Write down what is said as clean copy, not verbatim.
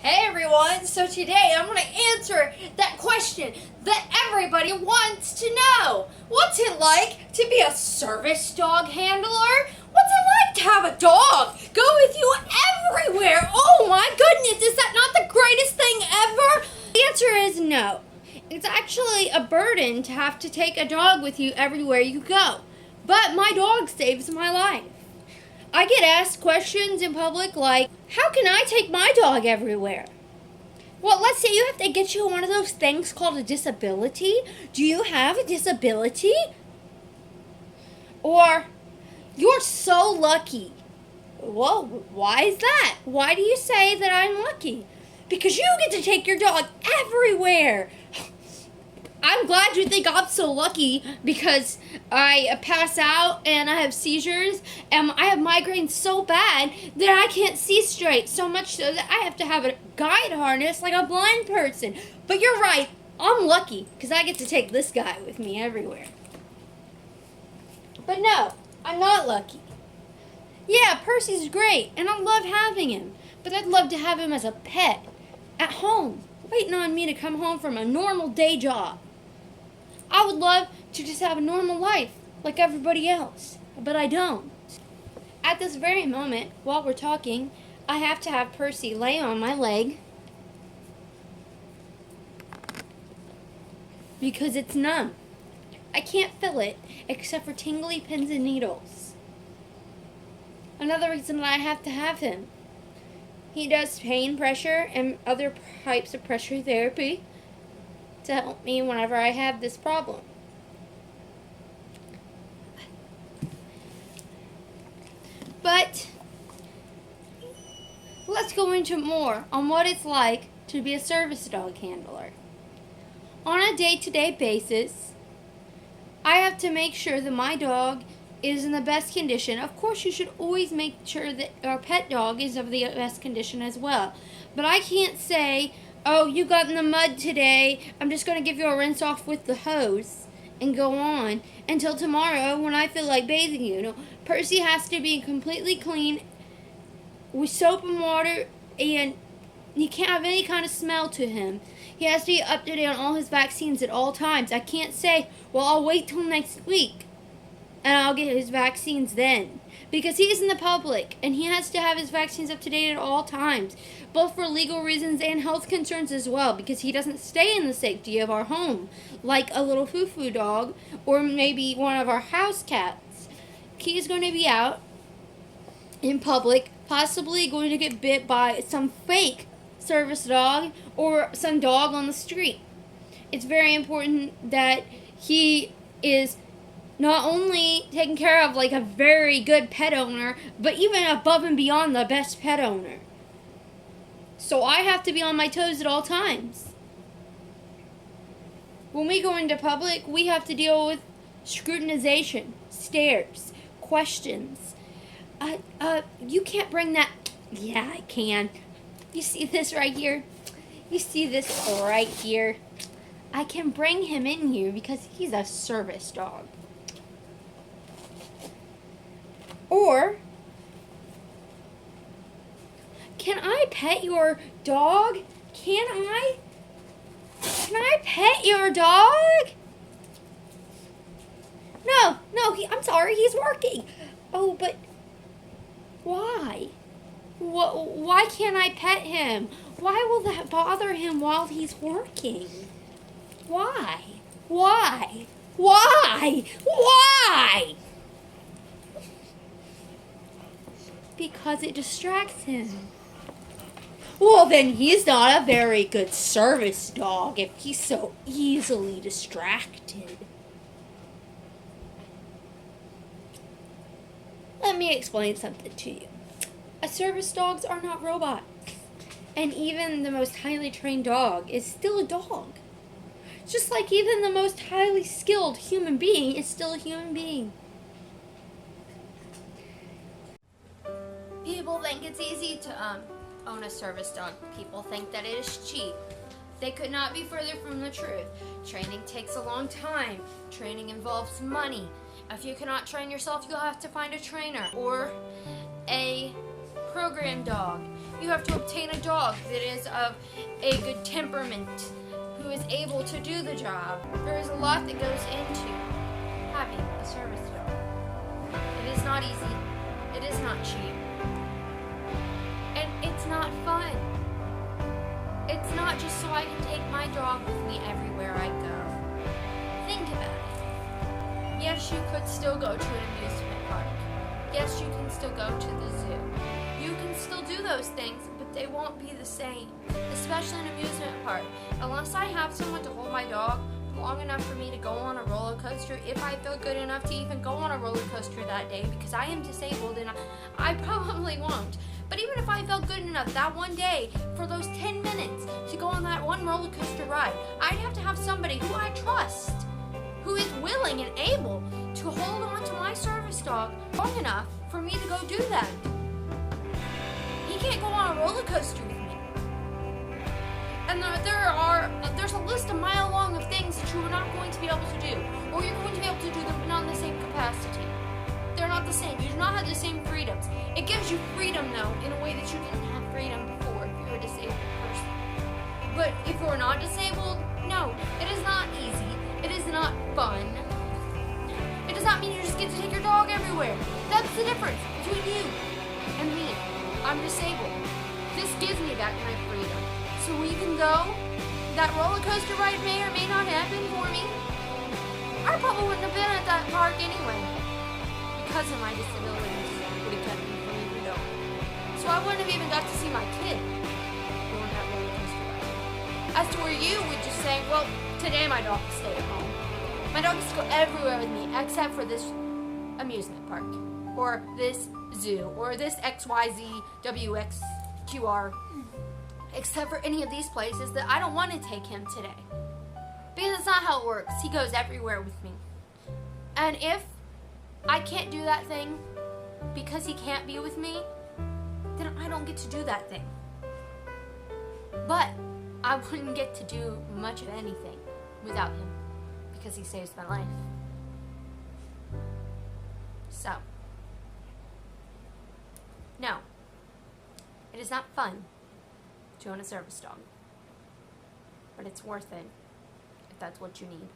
Hey everyone, so today I'm going to answer that question that everybody wants to know. What's it like to be a service dog handler? What's it like to have a dog go with you everywhere? Oh my goodness, is that not the greatest thing ever? The answer is no. It's actually a burden to have to take a dog with you everywhere you go. But my dog saves my life. I get asked questions in public like, how can I take my dog everywhere? Well, let's say you have to get you one of those things called a disability. Do you have a disability? Or, you're so lucky. Well, why is that? Why do you say that I'm lucky? Because you get to take your dog everywhere. I'm glad you think I'm so lucky because I pass out and I have seizures and I have migraines so bad that I can't see straight, so much so that I have to have a guide harness like a blind person. But you're right, I'm lucky because I get to take this guy with me everywhere. But no, I'm not lucky. Yeah, Percy's great and I love having him, but I'd love to have him as a pet at home, waiting on me to come home from a normal day job. I would love to just have a normal life like everybody else, but I don't. At this very moment, while we're talking, I have to have Percy lay on my leg because it's numb. I can't feel it except for tingly pins and needles. Another reason that I have to have him. He does pain pressure and other types of pressure therapy to help me whenever I have this problem. But let's go into more on what it's like to be a service dog handler. On a day-to-day basis, I have to make sure that my dog is in the best condition. Of course, you should always make sure that our pet dog is of the best condition as well. But I can't say, oh, you got in the mud today, I'm just going to give you a rinse off with the hose and go on until tomorrow when I feel like bathing you. No, Percy has to be completely clean with soap and water, and he can't have any kind of smell to him. He has to be up to date on all his vaccines at all times. I can't say, well, I'll wait till next week and I'll get his vaccines then. Because he is in the public, and he has to have his vaccines up to date at all times, both for legal reasons and health concerns as well, because he doesn't stay in the safety of our home, like a little foo-foo dog, or maybe one of our house cats. He is going to be out in public, possibly going to get bit by some fake service dog, or some dog on the street. It's very important that he is not only taken care of like a very good pet owner, but even above and beyond the best pet owner. So I have to be on my toes at all times. When we go into public, we have to deal with scrutinization, stares, questions. You can't bring that. Yeah, I can. You see this right here? You see this right here? I can bring him in here because he's a service dog. Or, can I pet your dog? Can I? Can I pet your dog? No, I'm sorry, he's working. Oh, but why? Why can't I pet him? Why will that bother him while he's working? Why? Why? Why? Why? Because it distracts him. Well, then he's not a very good service dog if he's so easily distracted. Let me explain something to you. Service dogs are not robots. And even the most highly trained dog is still a dog. Just like even the most highly skilled human being is still a human being. People think it's easy to own a service dog. People think that it is cheap. They could not be further from the truth. Training takes a long time. Training involves money. If you cannot train yourself, you'll have to find a trainer or a program dog. You have to obtain a dog that is of a good temperament, who is able to do the job. There is a lot that goes into having a service dog. It is not easy. It is not cheap. And it's not fun. It's not just so I can take my dog with me everywhere I go. Think about it. Yes, you could still go to an amusement park. Yes, you can still go to the zoo. You can still do those things, but they won't be the same, especially in an amusement park. Unless I have someone to hold my dog long enough for me to go on a roller coaster, if I feel good enough to even go on a roller coaster that day, because I am disabled and I probably won't. But even if I felt good enough that one day for those 10 minutes to go on that one roller coaster ride, I'd have to have somebody who I trust, who is willing and able to hold on to my service dog long enough for me to go do that. He can't go on a roller coaster with me. And there's a list a mile long of things that you are not going to be able to do, or you're going to be able to do them but not in the same capacity. They're not the same. You do not have the same freedoms. It gives you freedom, though, in a way that you didn't have freedom before if you're a disabled person. But if you're not disabled, no, it is not easy. It is not fun. It does not mean you just get to take your dog everywhere. That's the difference between you and me. I'm disabled. This gives me that kind of freedom. So when you can go, that roller coaster ride may or may not happen for me. I probably wouldn't have been at that park anyway, because of my disabilities would have kept me from even going. So I wouldn't have even got to see my kid go on that roller coaster ride. As to where you would just say, well, today my dog will stay at home. My dog gets to go everywhere with me except for this amusement park, or this zoo, or this XYZWXQR, except for any of these places that I don't want to take him today. Because it's not how it works. He goes everywhere with me. And if I can't do that thing because he can't be with me, then I don't get to do that thing. But I wouldn't get to do much of anything without him, because he saves my life. So, no, it is not fun to own a service dog, but it's worth it if that's what you need.